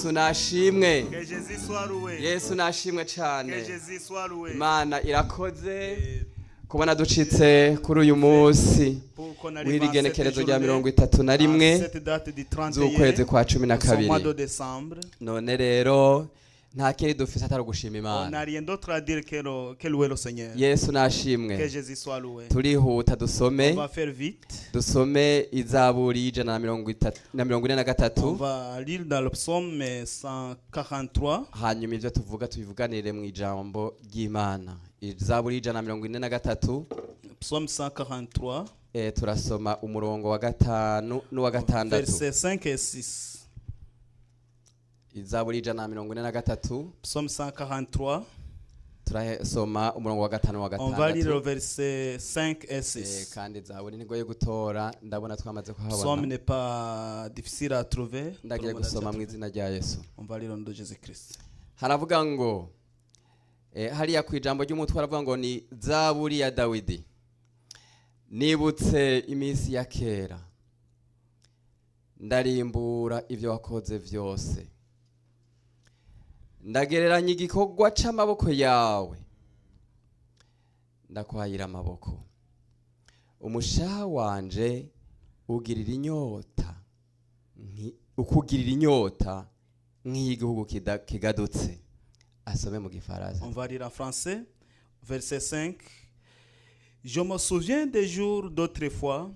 Yesu nashimwe. Que Jésus soit loué. Yesu nashimwe Que cyane. Jésus soit loué. Imana irakoze kubona ducitse kuri uyu munsi w'iri genekerezo rya 31 cette date du 31 z'ukwezi kwa au mois 12. de décembre. None rero nta kindi dufise atari gushima On n'a Imana. rien d'autre à dire que louer le Seigneur. Yesu Que nashimwe. Jésus soit loué. Turihuta On dusome va faire vite. dusome izaburi ijana na mirongo ine na On gatatu va lire dans le psaume 143. hanyuma ivyo tuvuga tubivuganire mu ijambo ry'Imana. Izaburi ijana na mirongo ine na gatatu Psaume 143. turasoma umurongo wa gatanu n'uwa gatandatu. Versets 5 et 6. Izaburi ijana na mirongo ine na gatatu Psaume 143. turasoma umurongo wa gatanu n'uwa On va lire le gatandatu. verset 5 et 6. Kandi izaburi ntigoye gutora ndabona twamaze Le psaume kuhabona. n'est pas difficile à trouver. Ndagiye gusoma mu izina rya Yesu. On va lire au nom de Jésus-Christ. Haravuga ngo hariya ku ijambo ry'umutwe haravuga ngo ni zaburi ya Dawidi. Nibutse iminsi ya kera ndarimbura ivyo wakoze vyose, ndagereranya igikorwa c'amaboko yawe, ndakwahira amaboko. Umushaha wanje ugirira inyota ukugirira inyota nk'igihugu kigadutse. Asome mu gifaransa. On va lire en français. Verset 5. Je me souviens des jours d'autrefois.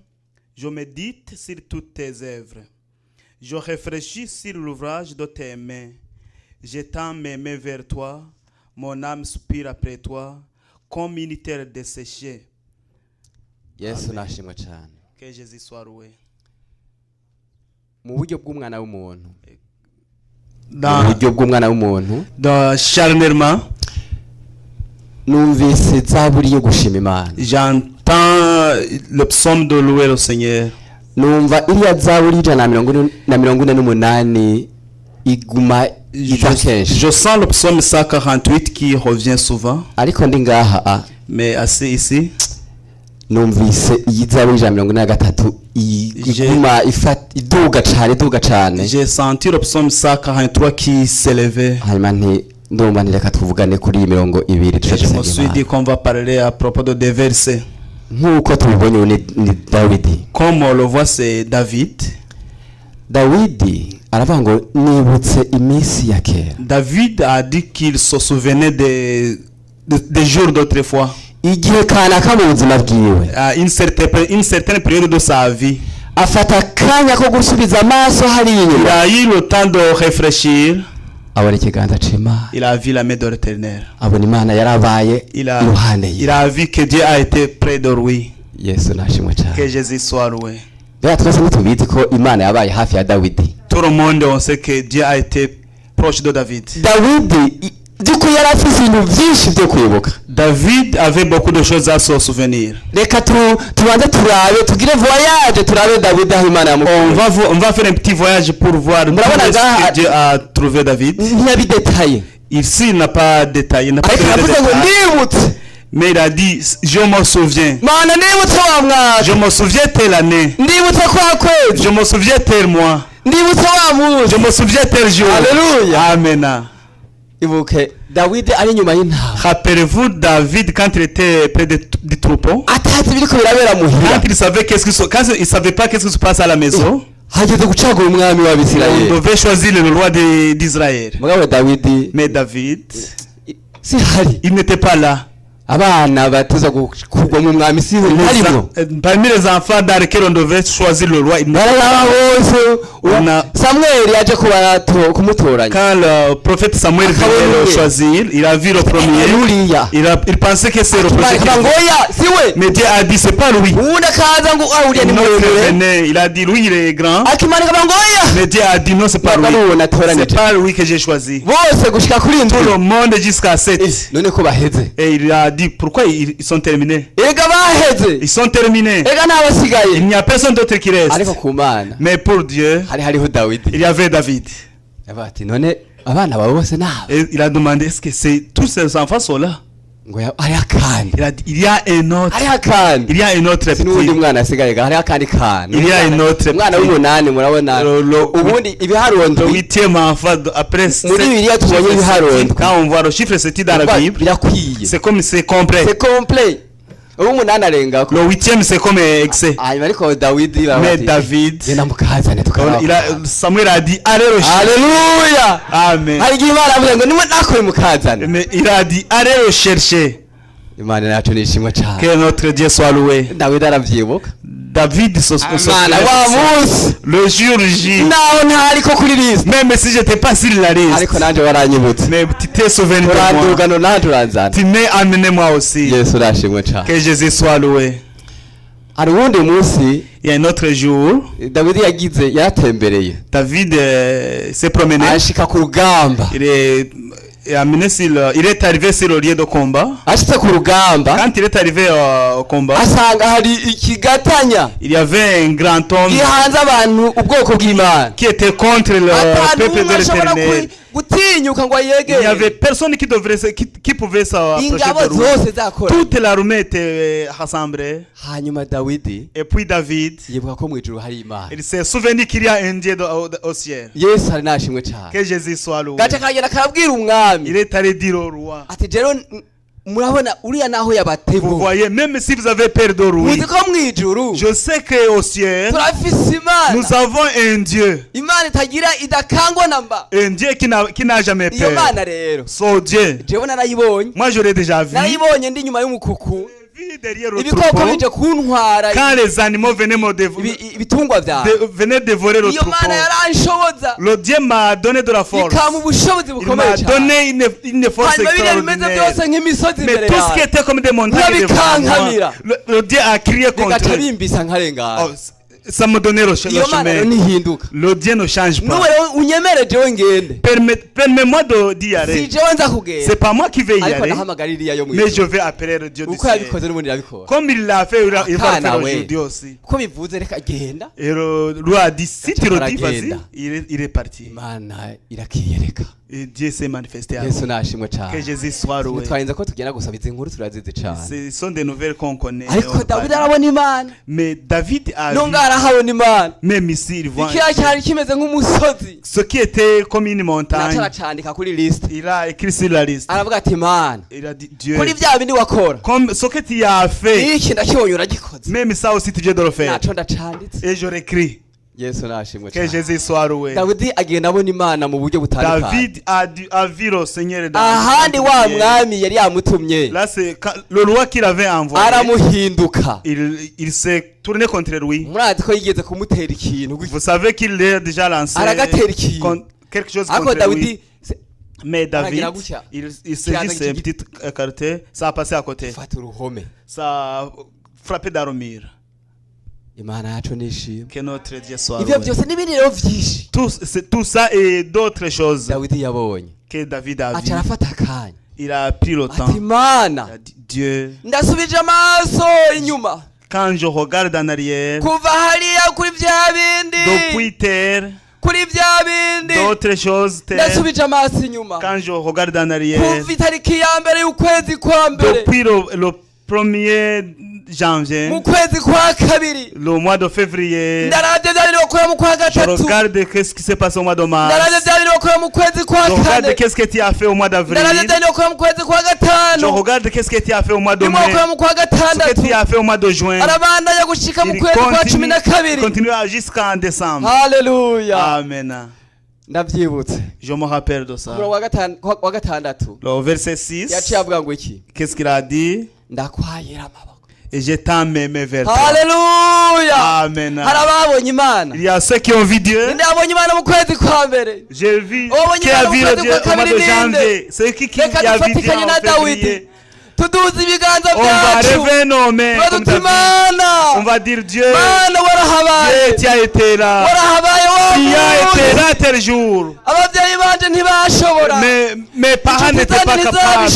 Je médite sur toutes tes œuvres. Je réfléchis sur l'ouvrage de tes mains. J'étends mes mains vers toi. Mon âme soupire après toi, comme une terre desséchée. Yesu nashimwe cyane. Que Jésus soit loué. Mu buryo bw'umwana w'umuntu. Dans charnellement, numvise zaburi yo gushima Imana. j'entends le psaume de louer le Seigneur. Numva iriya zaburi ijana na mirongo ine n'umunani iguma iza kenshi. Je sens le psaume 148 qui revient souvent. Ariko ndi ngaha Mais assez ici, numvise iyi zaburi ijana na mirongo ine na gatatu iguma iduga cane. j'ai senti le psaume 143 qui s'élevait. Hanyuma ndumva ntireka tuvugane kuri iyi mirongo ibiri. Et je me suis dit qu'on va parler à propos de des versets. Nk'uko tubibonye ni Dawidi. Comme on le voit, c'est David. Dawidi aravuga ngo nibutse iminsi ya kera. David a dit qu'il se souvenait des jours d'autrefois. Igihe kanaka mu buzima bwiwe. À une certaine période de sa vie. Afata kanya ko gusubiza amaso hari Il inyuma. a eu le temps de réfléchir. Abona ikiganza c'Imana. Il a vu la main de l'Éternel. Abona Imana yarabaye iruhande ye. Il a vu que Dieu a été près de lui. Yesu nashimwe cyane. Que Jésus soit loué. Bya twese tubizi ko Imana yabaye hafi ya Dawidi. Tout le monde on sait que Dieu a été proche de David. Dawidi duko yari afite ibintu byinshi byo kwibuka. David avait beaucoup de choses à se souvenir. Reka tubanze turabe tugire voyage turabe David aho Imana yamukuye. On va faire un petit voyage pour voir où est-ce que Dieu a trouvé David. Ntiyabidetaye. Ici il n'a pas détaillé, n'a pas Ariko donné de yavuze ngo détails. nibutse. Mais il a dit je me souviens. Mana nibutse wa mwaka. Je me souviens telle année. Ndibutse kwa kwezi. Je me souviens tel mois. Ndibutse wa munsi. Je me souviens tel jour. Alléluia. Amen. Ibuke Dawidi ari inyuma y'intama. Rappelez-vous David quand il était près du troupeau. Atazi biriko birabera muhira. Quand il savait quand il savait pas qu'est-ce qui se passe à la maison. Hageze gucagura umwami wa On Bisirayeli. devait choisir le roi d'Israël. Mugabo Dawidi Mais David, si hari il n'était pas là. abana batuza kugwa mu mwami si harimo. Parmi les enfants dans lesquels on devait choisir le roi, il n'était pas là. Samuel yaje kumutoranya. Quand le prophète Samuel venait le choisir, il a vu le premier. Il pensait que c'est le prophète. Mais Dieu a dit c'est pas lui. Il a dit lui il est grand. Mais Dieu a dit non c'est pas lui. C'est pas lui que j'ai choisi. Tout le monde jusqu'à 7. Et il a dit pourquoi ils sont terminés. Ils sont terminés. Il n'y a personne d'autre qui reste. Mais pour Dieu, il y avait David. Et il a demandé est-ce que tous ces enfants sont là. ngo ari akandi. Il y a un autre. Ari akandi. Il y a un autre petit. N'undi mwana asigaye hari akandi kandi. Il y a un autre. Mwana w'umunani murabona. Ubundi ibiharondo. Le 8e enfant après. Muri Bibiliya tubonye ibiharondo. Quand on voit le chiffre c'est dans la Bible. C'est comme c'est complet. C'est complet. Umunani arenga ko. Le 8e c'est comme excès. Ariko Dawidi mais David yena mukazane tukaba. Samuel a dit Alléluia. Amen. Hari Imana avuga ngo nimwe nakoye mukazane. Mais il a dit allez le chercher. Imana yacu nishimwe cyane. Que notre Dieu soit loué. Dawidi aravyibuka. David le jour J. Même si j'étais pas sur la liste. Mais tu t'es souvenu de moi. Tu m'as amené moi aussi. Que Jésus soit loué. Il y a un autre jour. David s'est promené. Il est arrivé sur le lieu de combat. Quand il est arrivé au combat, il y avait un grand homme qui était contre le peuple de l'Éternel. Il n'y avait personne qui pouvait s'approcher de lui. Toute l'armée était rassemblée. Et puis David, il s'est souvenu qu'il y a un Dieu au ciel. Que Jésus soit loué. Il est allé dire au roi. Vous voyez, même si vous avez peur de lui, je sais qu'au ciel, nous avons un Dieu. Un Dieu qui n'a jamais peur. Son Dieu. Moi, je l'ai déjà vu. Derrière le troupeau, quand les animaux venaient dévorer le troupeau, le Dieu m'a donné de la force. Il m'a donné une force extraordinaire. Mais tout ce qui était comme des montagnes devant moi, le Dieu a crié contre eux. Ça me donnait le chemin. Le Dieu ne change pas. Permets-moi d'y aller. C'est pas moi qui vais y aller, mais je vais appeler le Dieu du ciel. Comme il l'a fait, il va le faire aujourd'hui aussi. Et le roi a dit, si tu le dis, vas-y, il est parti. Et Dieu s'est manifesté à nous. Que Jésus soit loué. Ce sont des nouvelles qu'on connaît. Mais David a vu, même ici, il voit ce qui était comme une montagne. Il a écrit sur la liste. Il a dit, Dieu, comme ce que tu as fait, même ça aussi tu viens de le faire. Et j'aurais écrit. Que Jésus soit loué. David a vu le Seigneur dans là c'est le roi qu'il avait envoyé. Il s'est tourné contre lui. Vous savez qu'il a déjà lancé quelque chose contre lui. Mais David, il s'est dit c'est une petite écarté, ça a passé à côté. Ça a frappé d'armure. Que notre Dieu soit loué. Tout ça et d'autres choses que David a vu. Il a pris le temps. Il a dit, Dieu, quand je regarde en arrière, depuis terre, d'autres choses, quand je regarde en arrière, depuis le 1er janvier, le mois de février, je regarde qu'est-ce qui s'est passé au mois de mars, je regarde qu'est-ce que tu as fait au mois d'avril, je regarde qu'est-ce que tu as fait au mois de mai, ce que tu as fait au mois de juin, il continue jusqu'en décembre. Alléluia. Amen. Je me rappelle de ça. Le verset 6, qu'est-ce qu'il a dit? Et je t'en mets vers toi. Alléluia. Amen. Il y a ceux qui ont vu Dieu. J'ai vu qui a vu Dieu au mois de janvier. Ceux qui a vu Dieu en février. On va rêver nos mains comme David. On va dire Dieu, Dieu, tu as été là. Tu as été là tel jour. Mais mes parents n'étaient pas capables.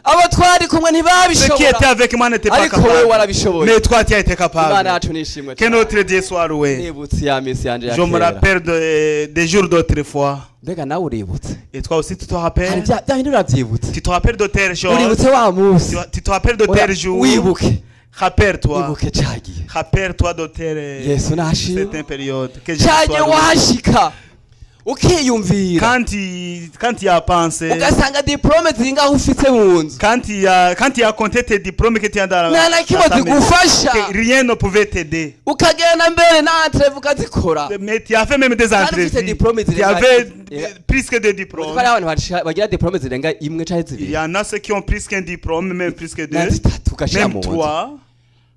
abo twari kumwe Ceux qui étaient avec moi n'étaient pas ariko wewe capables. warabishoboye Mais toi, tu as été Imana capable. yacu nishimwe Que notre Dieu soit loué. nibutse ya misi yanje ya Je me kera rappelle des jours d'autrefois. mbega nawe uributse Et toi aussi, tu te hari rappelles? bya bindi urabyibutse Tu te rappelles de telles choses? uributse wa munsi Tu te rappelles de tels jours? wibuke Rappelle-toi. wibuke cagiye Rappelle-toi de telles Yesu nashimwe certaines périodes. Que Jésus cagiye soit loué. wahashika ukiyumvira Quand il a pensé, ugasanga diplome zingaho ufite mu nzu quand il a compté tes diplômes que tu as dans nta na kimwe ta maison, zigufasha que rien ne pouvait t'aider. ukagenda mbere na entreve ukazikora Mais tu as fait même des ufite entrevues. diplôme Tu zirenga avais Yeah. plus que des Uzi diplômes. ko hari abantu bagira diplome zirenga imwe canke Il zibiri y en a ceux qui ont plus qu'un diplôme, même plus que na deux, zitatu ugashira mu même nzu trois.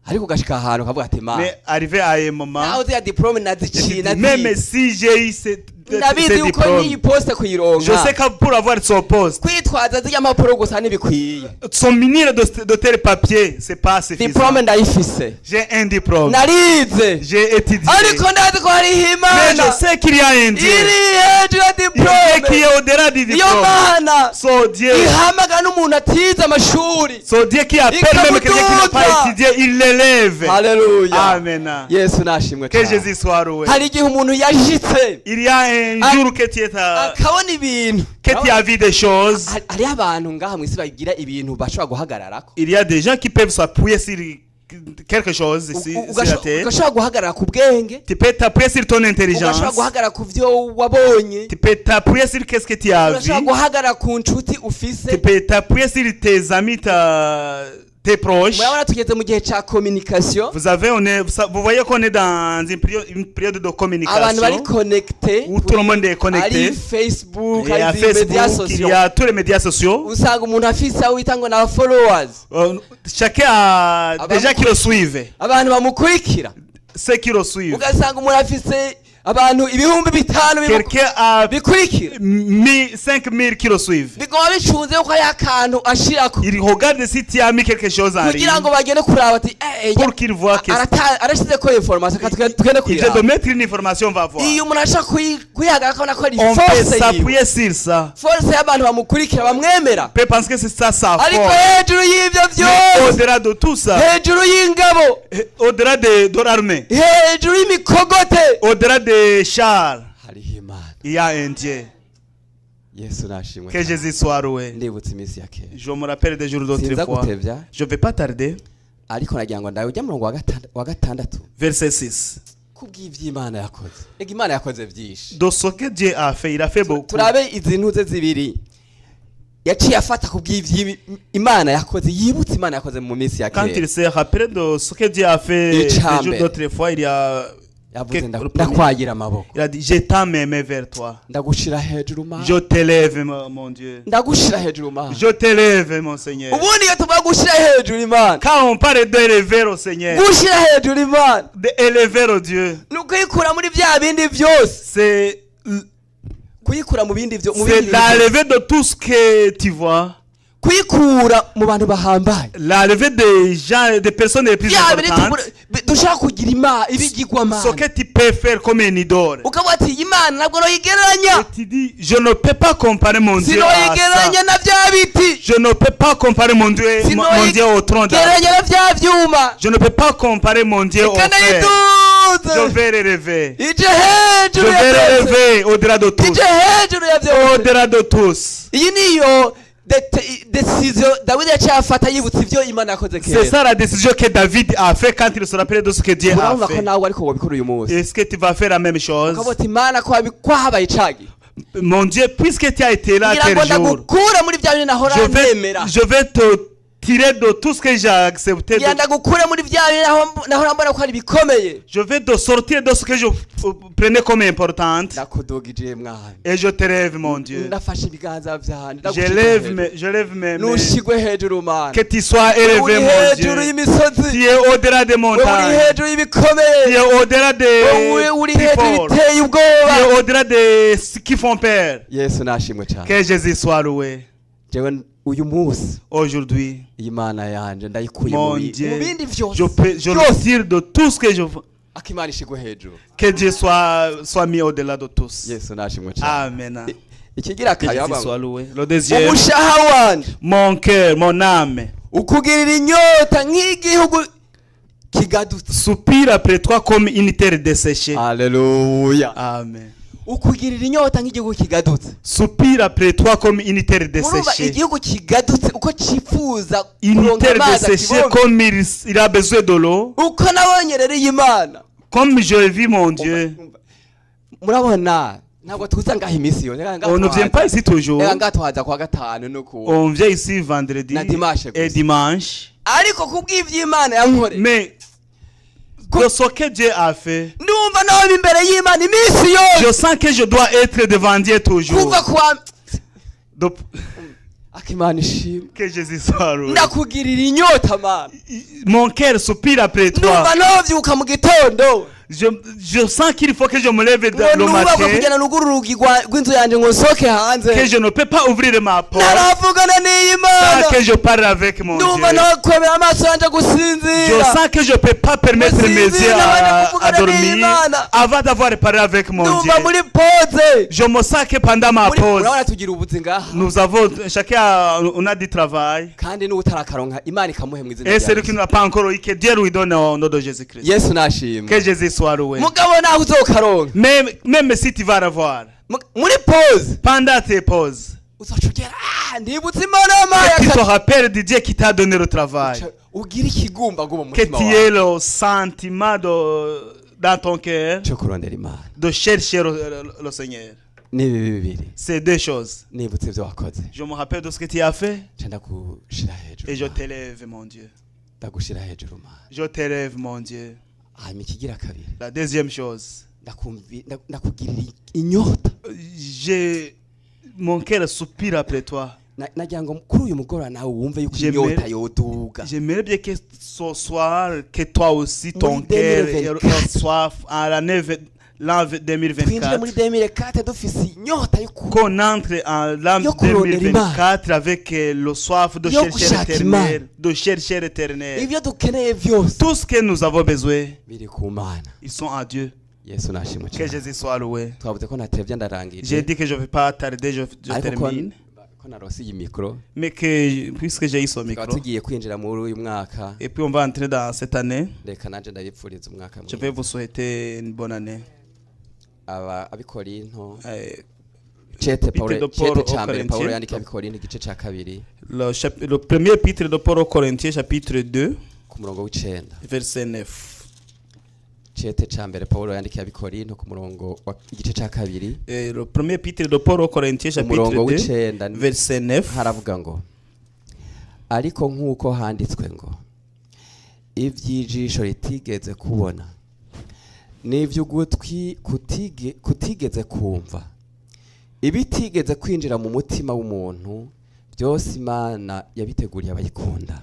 ariko ugashika ahantu ukavuga ati ma Mais arrivé à un moment, naho ziya diplome je naziciye dis, même si j'ai eu ces ndabizi yuko diplômes, n'iyi poste je kuyironka sais que pour avoir son poste, kwitwaza zirya mpapuro gusa ntibikwiye son munir de tels papiers, c'est pas suffisant. diplome ndayifise J'ai un diplôme. narize J'ai étudié. ariko ndazi ko hariho Mais imana je sais qu'il y a un Dieu. iri hejuru ya Il y a diplome qui est au-delà du iyo diplôme. mana Son Dieu. ihamagara n'umuntu atize amashuri Son Dieu qui appelle même quelqu'un qui n'a pas étudié, il l'élève. haleluya Amen. yesu nashimwe Que cyane Jésus soit loué. hari igihe umuntu yajitse Il y a un jour que tu es akabona ibintu que tu as vu des choses. hariho abantu ngaha mu isi bagira ibintu bashobora guhagararako Il y a des gens qui peuvent s'appuyer sur quelque chose ici sur la terre. ugashobora guhagarara ku bwenge Tu peux t'appuyer sur ton ugashobora intelligence. guhagarara ku vyo wabonye Tu peux t'appuyer sur qu'est-ce que tu as vu. urashobora guhagarara ku nshuti ufise Tu peux t'appuyer sur tes amis, tes proches. murabona tugeze mu gihe ca communication Vous voyez qu'on est dans une période de abantu bari communication connecté où tout le monde est ari connecté. Facebook Et à ari médias Facebook, il sociaux y a tous les médias sociaux. usanga umuntu afise aho wita ngo na followers Chacun a des gens qui le suivent. abantu bamukurikira Ceux qui le suivent. ugasanga umuntu afise abantu ibihumbi bitanu Quelqu'un a bikurikira 5000 qui le suivent. bigoma bicunze yuko hari akantu ashirako Il regarde si tu as mis quelque chose en ligne kugira ngo bagende kuraba ati pour qu'il voit que arashizeko information tugende il te kuraba de mettre une information, on va voir. iyo umuntu ashaka kuyihagarara akabona ko ari On peut force yiwe s'appuyer sur ça. force y'abantu bamukurikira bamwemera On peut penser que c'est ça sa ariko force. hejuru y'ivyo Mais byose au-delà de tout ça, hejuru y'ingabo au-delà de l'armée, hejuru y'imikogote au-delà des chars, hariho imana il y a un Dieu. yesu nashimwe Que Jésus soit loué. ndibutse iminsi ya kera Je me rappelle des jours sinza d'autrefois. gutevya Je ne vais pas tarder. ariko nagira ngo ndawe ujya murongo wa gatandatu Verset 6. kubw'ivy'imana yakoze ega imana yakoze vyinshi De ce que Dieu a fait, il a fait beaucoup. turabe izi ntuze zibiri yaciye afata kubw'ivy'imana yakoze yibutse imana yakoze mu minsi ya Quand kera il se rappelle de ce que Dieu a fait des jours d'autrefois, il a yavuze ndakwagira amaboko il a dit, je tends mes mains vers toi. ndagushira hejuru mana Je t'élève, mon Dieu. ndagushira hejuru mana Je t'élève, mon Seigneur. ubundi iyo tuvuga gushira hejuru imana Quand on parle d'élever au Seigneur, gushira hejuru imana d'élever au Dieu, ni ukuyikura muri bya bindi byose c'est kuyikura mu bindi la levée de tout ce que tu vois. kuyikura mu bantu bahambaye La levée des gens, des personnes les plus importantes. dushaka kugira imana ibigirwamana Ce que tu peux faire comme un idole. ukavuga ati imana ntabwo noyigereranya Et tu dis, je ne peux pas comparer mon Dieu à ça. sinoyigereranya na bya biti Je ne peux pas comparer mon Dieu au trône d'argent. gereranya na bya vyuma Je ne peux pas comparer mon Dieu au Kana fer. yiduze Je vais l'élever. ije Je hejuru vais ya byose l'élever au-delà de tous. ije hejuru ya byose Au-delà de tous. iyi niyo decision dawidi yaciye afata yibutse ivyo imana yakoze C'est kera ça la décision que David a fait quand il se rappelait de ce que Dieu a urabona ko fait. nawe ariko wabikora uyu munsi Est-ce que tu vas faire la même chose? ukavuga ati imana ko habaye icagi Mon Dieu, puisque tu as été là ngira tel ngo jour, ndagukura muri bya bintu nahora nemera je vais te tirer de tout ce que j'ai accepté. ngira ndagukura muri bya bintu nahora mbona ko ari bikomeye Je vais te sortir de ce que je prenais comme importante. ndakudugije mwana Et je te lève, mon Dieu. ndafashe ibiganza vyanje Je lève mes mains. nushigwe hejuru mana Que tu sois uri élevé, mon hejuru Dieu. y'imisozi Tu es au-delà des uri montagnes. hejuru Tu y'ibikomeye es au-delà des uri plus hejuru forts. y'ibiteye Tu ubwoba es au-delà de ce qui font peur. yesu nashimwe cyane Que Jésus soit loué. jewe uyu munsi Aujourd'hui, imana yanje ndayikuye mon mu Dieu, bindi vyose je le tire de tout ce que je veux. akimana ishigwe hejuru Que Dieu soit mis au-delà de tous. yesu nashimwe cyane Amen. ikigira kayaba le deuxième umushaha wanje mon cœur mon âme ukugirira inyota nk'igihugu kigadutse soupire après toi comme une terre desséchée. Alléluia. Amen. ukugirira inyota nk'igihugu kigadutse soupire après toi comme une terre desséchée. igihugu kigadutse uko cifuza une terre desséchée comme il a besoin de l'eau. uko nabonye rero y'Imana comme je vis mon Dieu. murabona ntabwo tuza ngaho iminsi yose on ne vient pas ici toujours. ngaho tuhaza kwa gatanu nuko on vient ici vendredi et dimanche. ariko kubw'ivy'Imana yankore mais de ce que Dieu a fait, je sens que je dois être devant Dieu toujours. Donc, que Jésus soit heureux. Mon cœur soupire après toi. Je sens qu'il faut que je me lève le matin, que je ne peux pas ouvrir ma porte, que je parle avec mon Dieu. Je sens que je ne peux pas permettre mes yeux à dormir avant d'avoir parlé avec mon Dieu. Je me sens que pendant ma pause, nous avons chacun on a du travail. Et celui qui n'a pas encore eu, que Dieu lui donne au nom de Jésus-Christ. Que Jésus soit loué. Même si tu vas revoir pendant tes pauses, que tu te rappelles de Dieu qui t'a donné le travail, que tu aies le sentiment dans ton cœur de chercher le Seigneur. C'est deux choses. Je me rappelle de ce que tu as fait et je t'élève mon Dieu. Je t'élève mon Dieu. La deuxième chose, mon cœur soupire après toi. J'aimerais bien que ce soir, que toi aussi ton cœur soit à l'an 2024, qu'on entre en l'an 2024 avec le soif de chercher l'éternel, tout ce que nous avons besoin, ils sont à Dieu. Que Jésus soit loué. J'ai dit que je ne vais pas tarder, je termine. Mais que, puisque j'ai eu ce micro, et puis on va entrer dans cette année, je vais vous souhaiter une bonne année. Le premier épître de Paul aux Corinthiens, chapitre 2, verset 9. Le premier épître de Paul aux Corinthiens, chapitre 2, verset 9. ariko nk'uko handitswe ngo iby'ijisho ritigeze kubona n'iby'ugutwi kutigeze kumva ibitigeze kwinjira mu mutima w'umuntu byose Imana yabiteguriye abayikunda.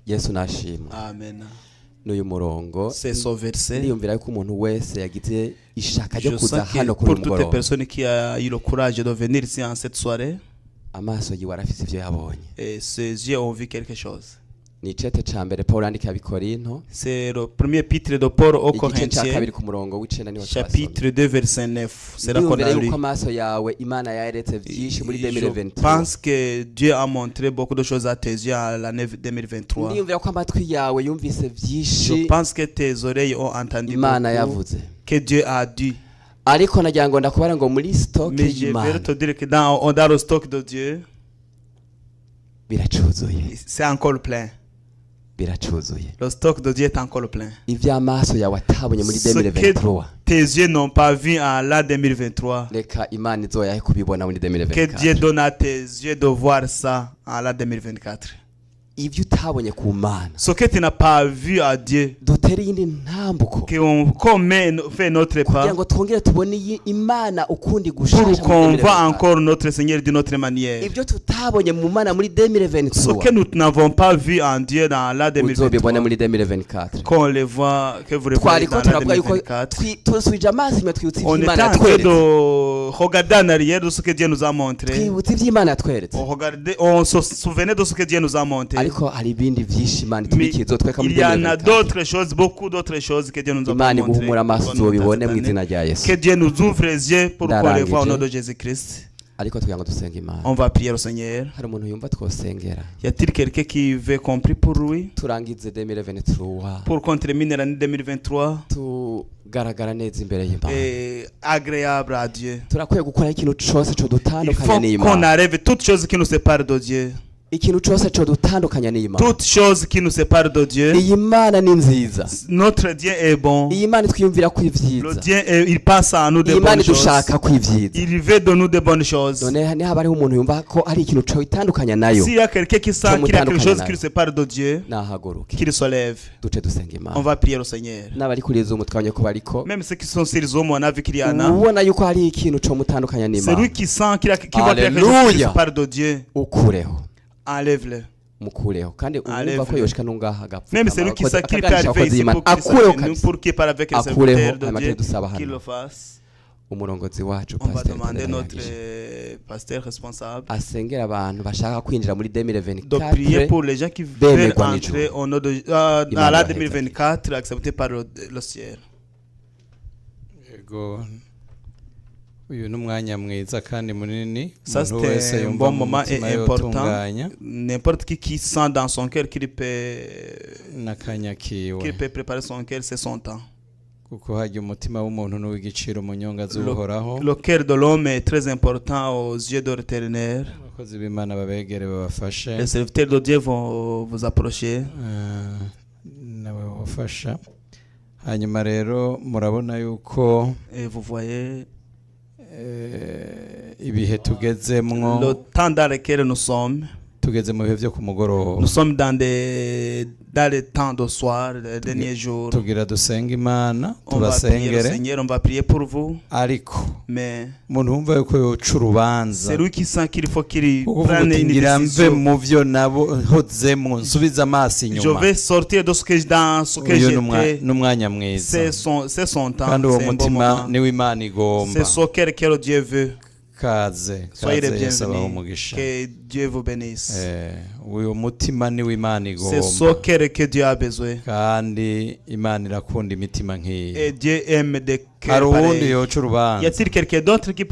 Yesu nashimwe. Amen. N'uyu murongo niyumvira yuko umuntu wese yagize ishaka ryo kuza hano kuri mugoroba. Pour toutes les personnes qui a eu le courage de venir ici en cette soirée, amaso yiwe arafise ivyo yabonye. Et ses yeux ont vu quelque chose. Ni icete ca mbere Paul yandika Abikorinto. C'est le premier épître de Paul aux Corinthiens, chapitre 2 verset 9. C'est là qu'on a lu. Je pense que Dieu a montré beaucoup de choses à tes yeux à l'année 2023. Je pense que tes oreilles ont entendu beaucoup que Dieu a dit. Mais je vais te dire que dans le stock de Dieu, c'est encore plein. Le stock de Dieu est encore plein. Ce que tes yeux n'ont pas vu en l'an 2023, que Dieu donne à tes yeux de voir ça en l'an 2024. Ce que tu n'as pas vu à Dieu, qu'on fait notre pas, pour qu'on voit encore notre Seigneur d'une autre manière. Ce que nous n'avons pas vu en Dieu dans l'an 2023, qu'on le voit, que vous le voyez dans l'an 2024. On est en train de regarder en arrière de ce que Dieu nous a montré. On se souvenait de ce que Dieu nous a montré. ariko hari ibindi vyinshi Imana tubikizo tweka muri il y en a d'autres choses, beaucoup d'autres choses que Dieu nous a Imana guhumura amaso bibone mu izina rya Yesu. Que Dieu nous ouvre les yeux pour pouvoir les voir au nom de Jésus-Christ. Ariko tugira ngo dusenge Imana. On va prier au Seigneur. Hari umuntu yumva twosengera. Y a-t-il quelqu'un qui veut compris pour lui? Turangize 2023. Pour qu'on termine l'année 2023. Tugaragara neza imbere y'Imana. Et agréable à Dieu. Turakwiye gukora ikintu cyose cyo dutandukanya n'Imana. Il faut qu'on arrête toutes choses qui nous séparent de Dieu. Ikintu cyose cyo dutandukanya n'Imana. Toutes choses qui nous séparent de Dieu. Imana ni nziza. Notre Dieu est bon. Imana twiyumvira ko ivyiza. Le Dieu il passe à nous de bonnes choses. Dushaka ko ivyiza. Il veut de nous de bonnes choses. None haba hariho umuntu yumva ko ari ikintu cyo itandukanya nayo. S'il y a quelqu'un qui sent qu'il y a quelque chose qui nous sépare de Dieu, qu'il se lève. Duce dusenga Imana. On va prier au Seigneur. N'abari kuri Zoom twanye ko bariko. Même ceux qui sont sur Zoom, on a vu qu'il y en a. Ubona yuko hari ikintu cyo mutandukanya n'Imana. Celui qui sent qu'il y a quelque chose qui nous sépare de Dieu. Ukureho. Enlève-le. Mukureho kandi umva ko yoshika nungaha agapfa. Même celui qui sait qu'il peut arriver ici pour qu'il parle avec les serviteurs de Dieu, qu'il le fasse. Umurongozi wacu on va demander notre pasteur responsable asengera abantu bashaka kwinjira muri 2024 de prier pour les gens qui veulent entrer au nom de à la 2024 accepté par le ciel. Yego uyu numwanya mwiza kandi munini umuntu wese yumva mu mutima important n'importe qui sent dans son cœur qu'il peut préparer son cœur, c'est son temps. Kuko hajya umutima w'umuntu n'uw'igiciro mu nyonga z'uhoraho. Le cœur de l'homme est très important aux yeux de l'Éternel. Abakozi b'Imana babegere babafashe. Les serviteurs de Dieu vont vous approcher. Nawe wafasha. Hanyuma rero murabona yuko et vous voyez ibihe tugezemwo. Le temps dans lequel nous sommes. Tugeze mu bihe byo ku mugoroba. Nous sommes dans le temps de soir, les derniers jours. Tugira dusenga Imana, tubasengere. Seigneur, on va prier pour vous. Ariko mais umuntu wumva yuko yoca urubanza. C'est lui qui sent qu'il faut qu'il prenne une décision. Mu byo nabo hozemo nsubiza amaso inyuma. Je vais sortir de ce que j'étais. N'umwanya mwiza. C'est son temps. Kandi uwo mutima niwe Imana igomba. C'est ce que Dieu veut. Soyez les bienvenus. Que Dieu vous bénisse. Uyu mutima niwe Imana igomba. C'est ce que Dieu a besoin. Kandi Imana irakunda imitima nk'iyi. Et Dieu aime des cœurs pareils. Y a-t-il quelqu'un d'autre qui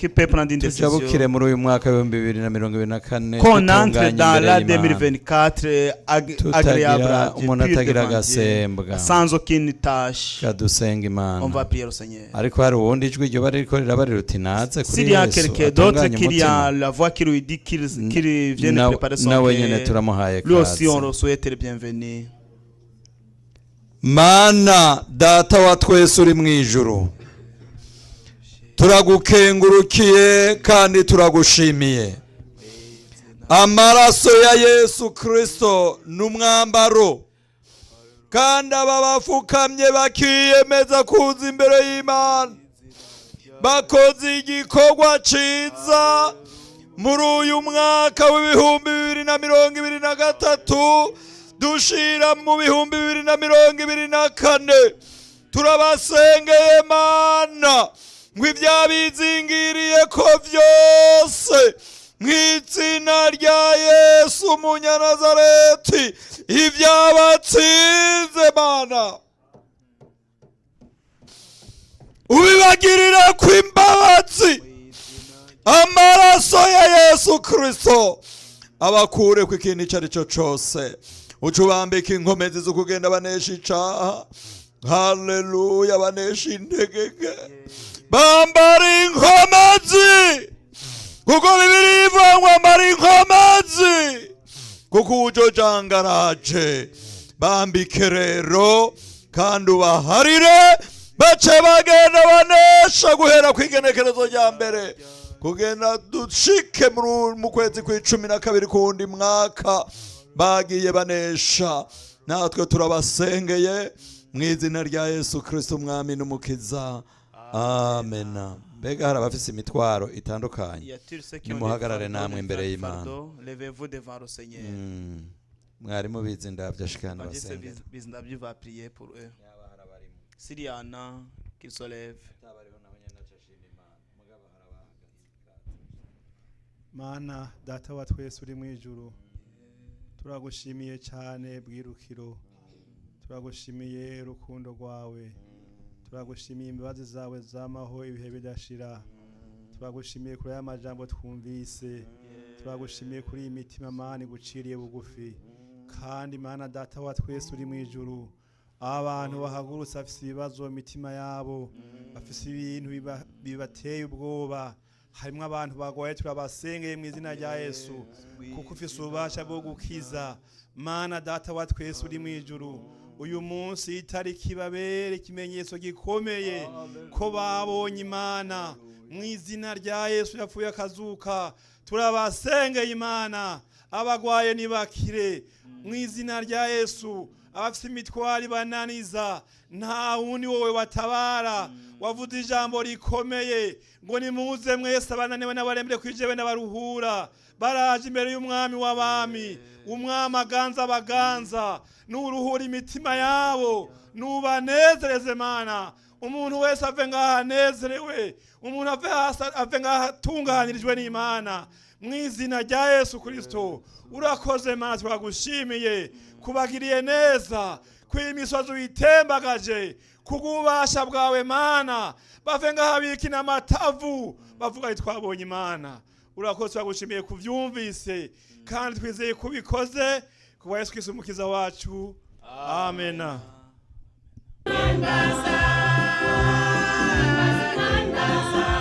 peut prendre une décision? Tujabukire muri uyu mwaka wa 2024. Qu'on entre dans la 2024 agréable, umuntu atagira gasembwa. Sans aucune tâche. Kadusenga Imana. On va prier au Seigneur. Ariko hari uwundi ijwi ryo bari riko rirabari ruti naze kuri Yesu. S'il y a quelqu'un d'autre qui a la voix qui lui dit qu'il vient de préparer son cœur, lui aussi on le souhaite le bienvenu. Mana data wa twese uri mwijuru, turagukengurukiye kandi turagushimiye. Amaraso ya Yesu Kristo n'umwambaro, kandi aba bafukamye bakiyemeza kuza imbere y'Imana bakoze igikorwa ciza muri uyu mwaka w'ibihumbi 2023 dushira mu bihumbi 2024. Turabasengeye Mana ngo ibyabizingiriye ko byose mw'izina rya Yesu Umunyanazareti ibyabatsinze Mana ubibagirira kw'imbabazi. Amaraso ya Yesu Kristo abakure ku ikintu cyari cyo cyose, ucubambika inkomezi zo kugenda banesha icaha. Haleluya, banesha integeke, bambara inkomezi kuko Bibiliya ivuga ngo ambara inkomezi kuko ujo jangaraje. Bambike rero kandi ubaharire bace bagenda banesha guhera ku igenekerezo rya mbere kugenda dushike mu kwezi kwa12 kundi mwaka bagiye banesha. Natwe turabasengeye mu izina rya Yesu Kristo umwami n'umukiza. Amen. Mbega hari abafise imitwaro itandukanye, nimuhagarare namwe imbere y'Imana. Mwari mubizi ndavyashikana basengera. Siriana qui se lève. Mana data wa twese uri mwijuru, turagushimiye cyane bwirukiro, turagushimiye urukundo rwawe, turagushimiye imbabazi zawe zamaho ibihe bidashira, turagushimiye kuri aya majambo twumvise, turagushimiye kuri iyi mitima Mana guciriye bugufi, kandi Mana data wa twese uri mu ijuru, abantu bahagurutse afise ibibazo mu mitima yabo, afise ibintu bibateye ubwoba, harimo abantu bagwaye turabasengeye mu izina rya Yesu, kuko ufise ububasha bwo gukiza. Mana data wa twese uri mu ijuru, uyu munsi itariki babere ikimenyetso gikomeye ko babonye Imana mu izina rya Yesu yapfuye akazuka. Turabasengeye Imana, abagwaye nibakire mu izina rya Yesu, abafite imitwari bananiza, nta wundi wowe watabara. Wavuze ijambo rikomeye ngo nimuze mwese abananiwe n'abarembere kwijewe n'abaruhura, baraje imbere y'umwami w'abami, umwami aganza abaganza, n'uruhura imitima yabo, nubanezereze Mana. Umuntu wese ave ngaha anezerewe, umuntu ave ngaha atunganirijwe n'Imana mu izina rya Yesu Kristo. Urakoze Mana, turagushimiye kubagiriye neza, kw'imisozi witembagaje kubw'ububasha bwawe Mana, bave ngaha bikina amatavu bavuga ati twabonye Imana. Urakoze, turagushimiye kuvyumvise kandi twizeye kubikoze kuba Yesu Kristo umukiza wacu. Amen. Kandasa, kandasa.